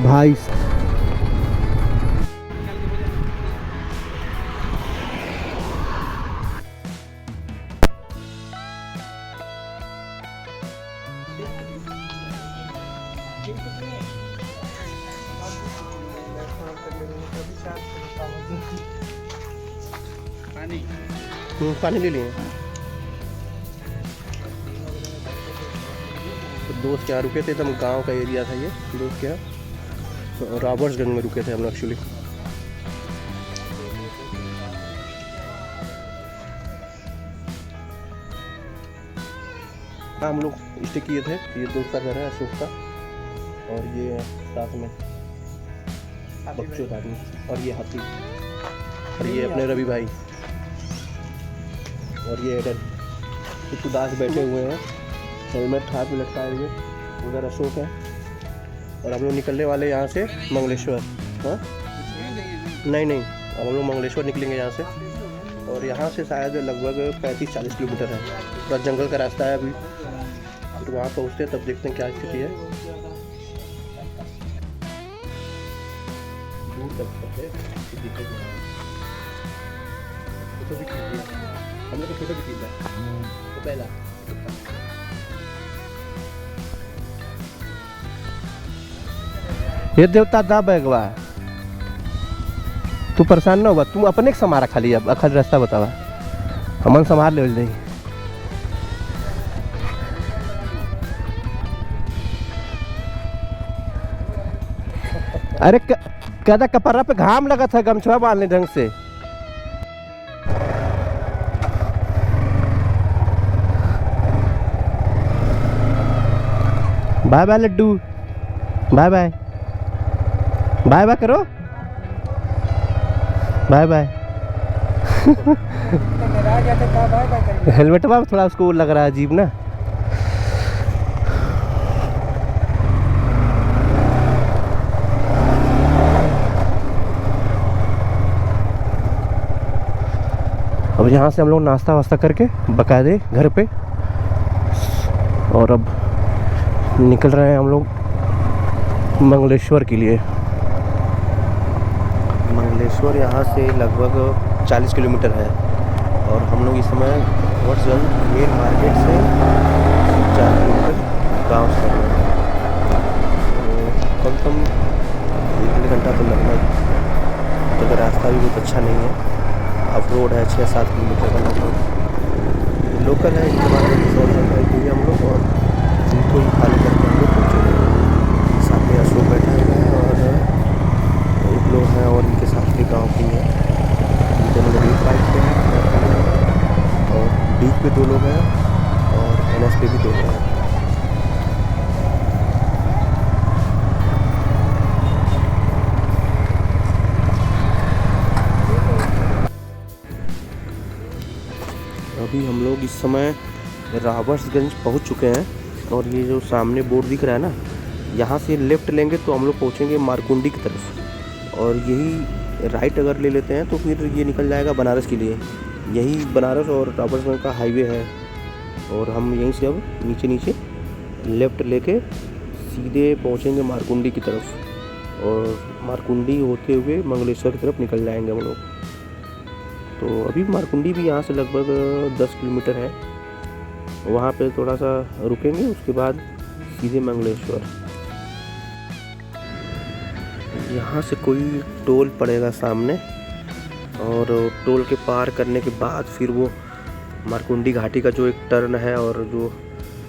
भाई पानी ले लिए। तो दोस्त के यहाँ रुके थे, एकदम गांव का एरिया था ये। दोस्त के यहाँ रॉबर्ट्सगंज में रुके थे हम लोग एक्चुअली। हम लोग स्टे किए थे। ये दोस्त का घर है अशोक का, और ये साथ में बच्चों का आदमी, और ये हाथी, और ये अपने रवि भाई, और ये एडन दास बैठे हुए हैं, हेलमेट हाथ में लटकाए हुए। उधर अशोक है, और हम लोग निकलने वाले यहाँ से मंगलेश्वर। हाँ नहीं, अब हम लोग मंगलेश्वर निकलेंगे यहाँ से, और यहाँ से शायद लगभग 35-40 किलोमीटर है। पूरा जंगल का रास्ता है अभी। तो वहाँ पहुँचते हैं तब देखते हैं क्या स्थिति है। दूर तक फोटो भी खींच लिया हम लोग, फोटो भी खींचा तो पहला। ये देवता दा बैगवा, तू परेशान ना हुआ, तू अपने समारा खाली। अब खाली रास्ता बतावा, हमन संभाल ले नहीं। अरे कदा कपड़ा पे घाम लगा था, गमछा बांधने ढंग से। Bye bye Laddu, bye bye, bye bye करो, बाय बाय। हेलमेट में थोड़ा उसको लग रहा है अजीब ना। अब यहाँ से हम लोग नाश्ता वास्ता करके बकायदे घर पे, और अब निकल रहे हैं हम लोग मंगलेश्वर के लिए। मंगलेश्वर यहाँ से लगभग 40 किलोमीटर है, और हम लोग इस समय रॉबर्ट्सगंज मेन मार्केट से 4 किलोमीटर गाँव से हैं। तो कम से कम 1-1.5 घंटा तो लगना है, तो रास्ता भी बहुत अच्छा नहीं है। ऑफ रोड है 6-7 किलोमीटर का लगभग। लोकल है, इसके बाद में 100 रुपये हम लोग, और इनको ही खाली करके हम लोग पहुँचे। सामने अशोक बैठा हुआ है, और एक लोग हैं, और इनके साथ के गाँव की है। दोनों लोग एक बाइक पे हैं, और डीप पे 2 लोग हैं, और NS पे भी 2 लोग हैं। अभी हम लोग इस समय रॉबर्ट्सगंज पहुंच चुके हैं, और ये जो सामने बोर्ड दिख रहा है ना, यहाँ से लेफ़्ट लेंगे तो हम लोग पहुँचेंगे मारकुंडी की तरफ, और यही राइट अगर ले लेते हैं तो फिर ये निकल जाएगा बनारस के लिए। यही बनारस और रॉबर्ट्सगंज का हाईवे है, और हम यहीं से अब नीचे लेफ़्ट लेके सीधे पहुँचेंगे मारकुंडी की तरफ, और मारकुंडी होते हुए मंगलेश्वर की तरफ निकल जाएंगे हम लोग। तो अभी मारकुंडी भी यहाँ से लगभग 10 किलोमीटर है। वहाँ पे थोड़ा सा रुकेंगे, उसके बाद सीधे मंगलेश्वर। यहाँ से कोई टोल पड़ेगा सामने, और टोल के पार करने के बाद फिर वो मारकुंडी घाटी का जो एक टर्न है, और जो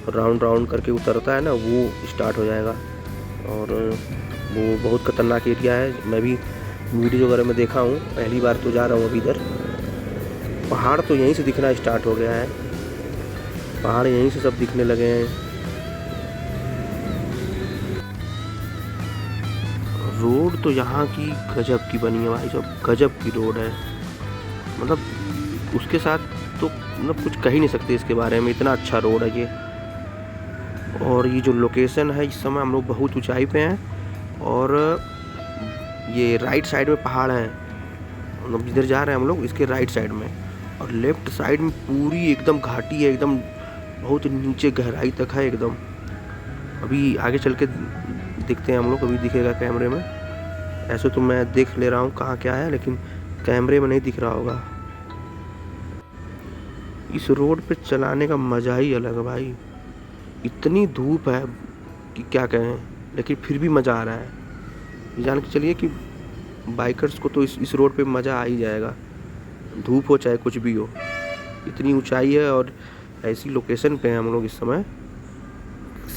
राउंड करके उतरता है ना, वो स्टार्ट हो जाएगा। और वो बहुत खतरनाक एरिया है। मैं भी वीडियो वगैरह में देखा हूँ, पहली बार तो जा रहा हूँ अभी इधर। पहाड़ तो यहीं से दिखना स्टार्ट हो गया है, पहाड़ यहीं से सब दिखने लगे हैं। रोड तो यहाँ की गजब की बनी है भाई साहब, गजब की रोड है। मतलब उसके साथ तो मतलब कुछ कह ही नहीं सकते इसके बारे में, इतना अच्छा रोड है ये। और ये जो लोकेशन है, इस समय हम लोग बहुत ऊंचाई पे हैं और ये राइट साइड में पहाड़ है, मतलब जिधर जा रहे हैं हम लोग इसके राइट साइड में, और लेफ्ट साइड में पूरी एकदम घाटी है, एकदम बहुत नीचे गहराई तक है एकदम। अभी आगे चल के दिखते हैं हम लोग, अभी दिखेगा कैमरे में। ऐसे तो मैं देख ले रहा हूँ कहाँ क्या है, लेकिन कैमरे में नहीं दिख रहा होगा। इस रोड पे चलाने का मज़ा ही अलग है भाई। इतनी धूप है कि क्या कहें, लेकिन फिर भी मज़ा आ रहा है। जान के चलिए कि बाइकर्स को तो इस रोड पे मज़ा आ ही जाएगा, धूप हो चाहे कुछ भी हो। इतनी ऊंचाई है और ऐसी लोकेशन पे हैं हम लोग इस समय,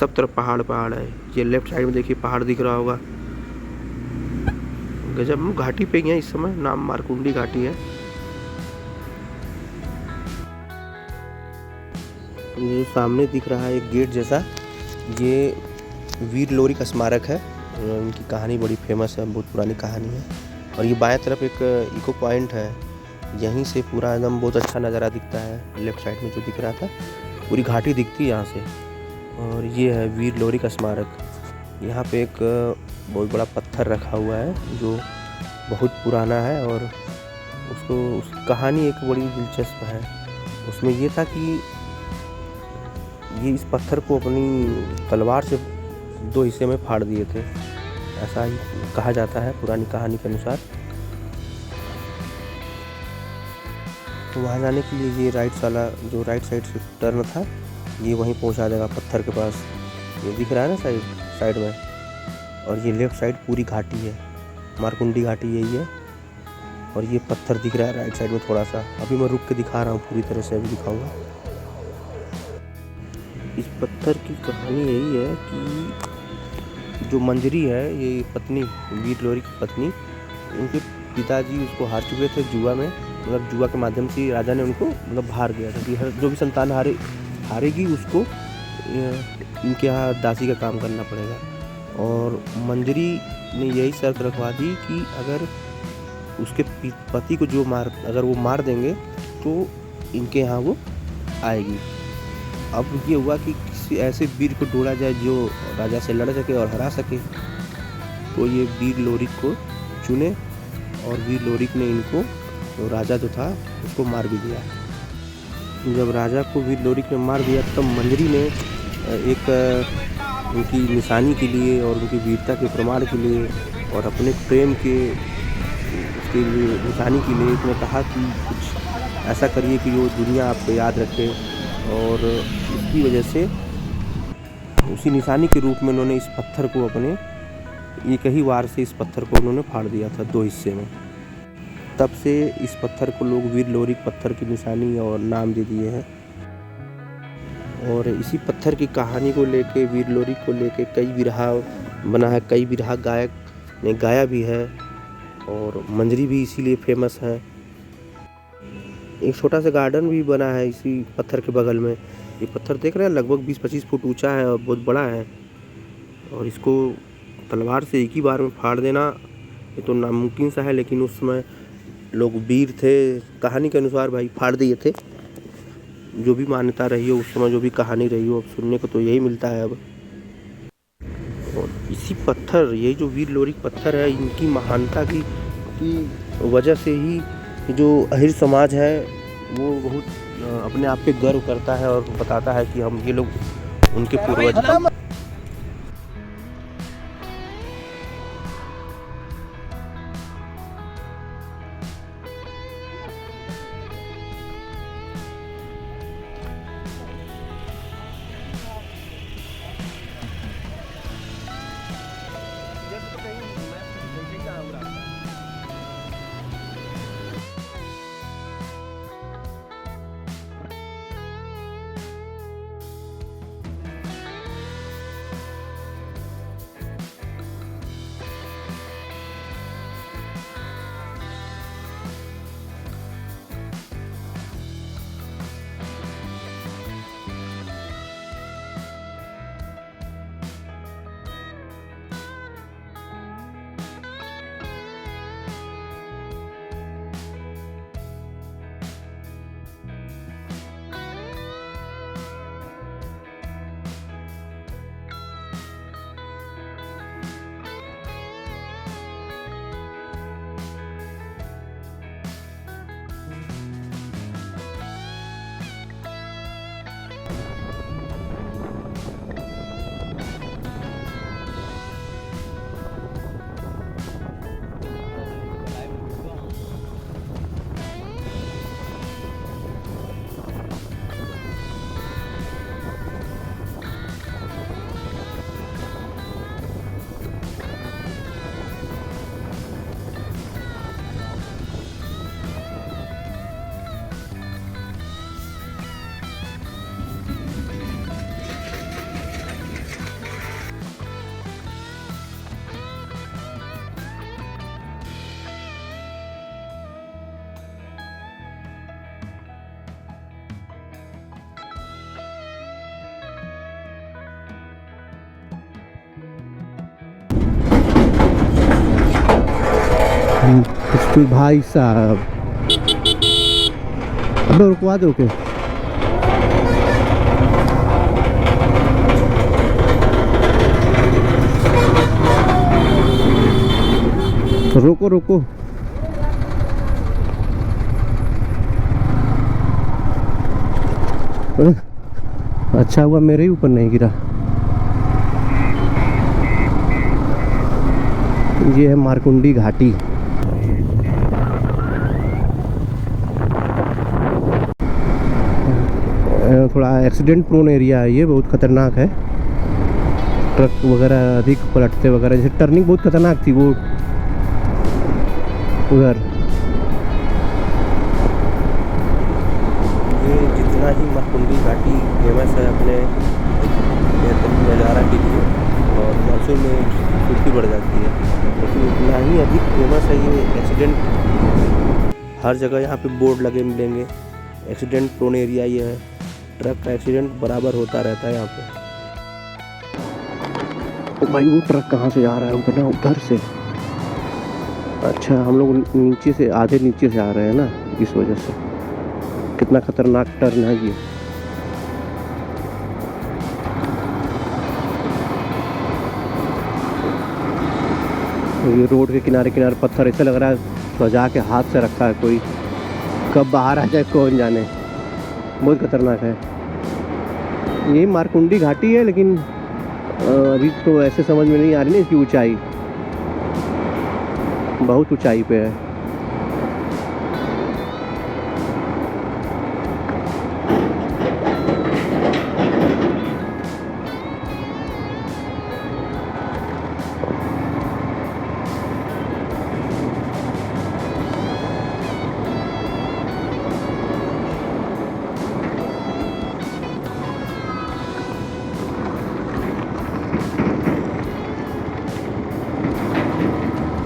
सब तरफ पहाड़ पहाड़ है। ये लेफ्ट साइड में देखिए पहाड़ दिख रहा होगा, गजब। हम घाटी पे ही हैं इस समय, नाम मारकुंडी घाटी है। ये सामने दिख रहा है एक गेट जैसा, ये वीर लोरी का स्मारक है। इनकी कहानी बड़ी फेमस है, बहुत पुरानी कहानी है। और ये बाएं तरफ एक इको पॉइंट है, यहीं से पूरा एकदम बहुत अच्छा नज़ारा दिखता है। लेफ्ट साइड में जो दिख रहा था पूरी घाटी दिखती है यहाँ से। और ये है वीर लोरी का स्मारक। यहाँ पे एक बहुत बड़ा पत्थर रखा हुआ है जो बहुत पुराना है, और उसकी कहानी एक बड़ी दिलचस्प है। उसमें ये था कि ये इस पत्थर को अपनी तलवार से 2 हिस्से में फाड़ दिए थे, ऐसा ही कहा जाता है पुरानी कहानी के अनुसार। तो वहाँ जाने के लिए ये जो राइट साइड से टर्न था, ये वहीं पहुँचा देगा पत्थर के पास। ये दिख रहा है ना साइड में। और ये लेफ़्ट साइड पूरी घाटी है, मारकुंडी घाटी यही है। और ये पत्थर दिख रहा है राइट साइड में थोड़ा सा। अभी मैं रुक के दिखा रहा हूँ, पूरी तरह से अभी दिखाऊंगा। इस पत्थर की कहानी यही है कि जो मंजरी है, ये पत्नी, वीर लोरी की पत्नी, उनके पिताजी उसको हार चुके थे जुआ में। मतलब जुआ के माध्यम से राजा ने उनको मतलब हार गया था कि हर जो भी संतान हारेगी उसको इनके यहाँ दासी का काम करना पड़ेगा। और मंजरी ने यही शर्त रखवा दी कि अगर उसके पति को अगर वो मार देंगे तो इनके यहाँ वो आएगी। अब ये हुआ कि किसी ऐसे वीर को ढूंढा जाए जो राजा से लड़ सके और हरा सके। तो ये वीर लोरिक को चुने, और वीर लोरिक ने इनको, तो राजा जो था उसको मार भी दिया। जब राजा को वीर लोरिक ने मार दिया तब मंजरी ने एक उनकी निशानी के लिए और उनकी वीरता के प्रमाण के लिए और अपने प्रेम के उसके लिए निशानी के लिए उसने कहा कि कुछ ऐसा करिए कि वो दुनिया आपको याद रखे। और इसकी वजह से उसी निशानी के रूप में उन्होंने इस पत्थर को अपने एक ही वार से इस पत्थर को उन्होंने फाड़ दिया था 2 हिस्से में। तब से इस पत्थर को लोग वीर लोरिक पत्थर की निशानी और नाम दे दिए हैं। और इसी पत्थर की कहानी को लेके, वीर लोरिक को लेके कई बिरहा बना है, कई बिरहा गायक ने गाया भी है। और मंजरी भी इसीलिए फेमस है। एक छोटा सा गार्डन भी बना है इसी पत्थर के बगल में। ये पत्थर देख रहे हैं, लगभग 20-25 फुट ऊंचा है और बहुत बड़ा है। और इसको तलवार से एक ही बार में फाड़ देना ये तो नामुमकिन सा है, लेकिन उस समय लोग वीर थे, कहानी के अनुसार भाई फाड़ दिए थे। जो भी मान्यता रही हो उस समय, जो भी कहानी रही हो, अब सुनने को तो यही मिलता है अब। और इसी पत्थर, ये जो वीर लोरिक पत्थर है, इनकी महानता की वजह से ही जो अहिर समाज है वो बहुत अपने आप पे गर्व करता है और बताता है कि हम ये लोग उनके पूर्वज। इसके भाई साहब, अबे रुकवा दो के। रुको रुको, अच्छा हुआ मेरे ही ऊपर नहीं गिरा। ये है मारकुंडी घाटी। थोड़ा एक्सीडेंट प्रोन एरिया है ये, बहुत खतरनाक है। ट्रक वगैरह अधिक पलटते वगैरह, जैसे टर्निंग बहुत खतरनाक थी वो उधर। ये जितना ही मारकुंडी घाटी फेमस है अपने बेहतरीन नज़ारा के लिए, और मानसून में खूबसूरती बढ़ जाती है, लेकिन उतना ही अधिक फेमस है ये एक्सीडेंट। हर जगह यहाँ पे बोर्ड लगे मिलेंगे, एक्सीडेंट प्रोन एरिया ये है। ट्रक का एक्सीडेंट बराबर होता रहता है यहाँ पे। ओ भाई, वो ट्रक कहाँ से आ रहा है? उतना उधर से। अच्छा, हम लोग नीचे से, आधे नीचे से आ रहे हैं ना, इस वजह से। कितना खतरनाक टर्न है ये। ये रोड के किनारे किनारे पत्थर ऐसा लग रहा है सजा के हाथ से रखा है कोई, कब बाहर आ जाए कौन जाने। बहुत खतरनाक है। ये मारकुंडी घाटी है, लेकिन अभी तो ऐसे समझ में नहीं आ रही ना इसकी ऊंचाई, बहुत ऊंचाई पे है।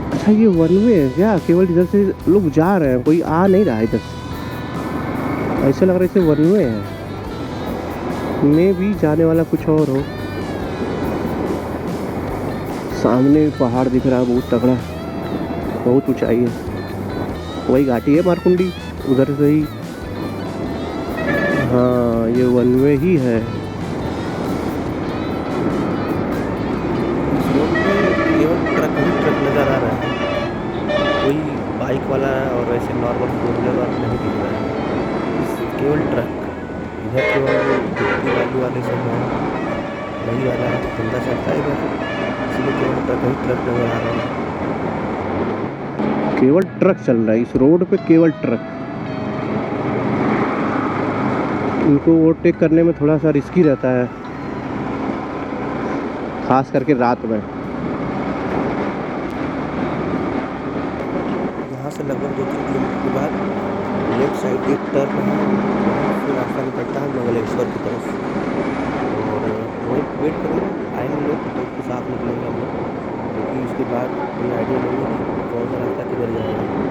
अच्छा, ये वन वे है क्या? केवल इधर से लोग जा रहे हैं, कोई आ नहीं रहा है इधर से। ऐसा लग रहा है इसे वन वे है, में भी जाने वाला कुछ और हो। सामने पहाड़ दिख रहा है बहुत तगड़ा, बहुत ऊंचाई है। वही घाटी है मारकुंडी, उधर से ही। हाँ, ये वन वे ही है। ट्रक ही ट्रक नज़र आ रहा है, कोई बाइक वाला और ऐसे नॉर्मल फोर व्हीलर वाला नहीं दिख रहा है, केवल ट्रक। इधर केवल गिट्टी बालू वाले सब हैं, वही वाला धंधा चलता है इधर, इसलिए केवल ट्रक ही ट्रक नज़र आ रहा है। केवल ट्रक चल रहा है इस रोड पे, केवल ट्रक। इनको ओवरटेक करने में थोड़ा सा रिस्की रहता है, खास करके रात में। यहाँ से लगभग 2-3 किलोमीटर के बाद लेफ्ट साइड एक टर्न है, फिर रास्ता निकलता है मंगलेश्वर की तरफ। और वहीं वेट करेंगे, आएंगे लोग तो साथ निकलेंगे हम लोग, क्योंकि उसके बाद कोई आइडिया नहीं है कौन सा रास्ता किधर जाएगा।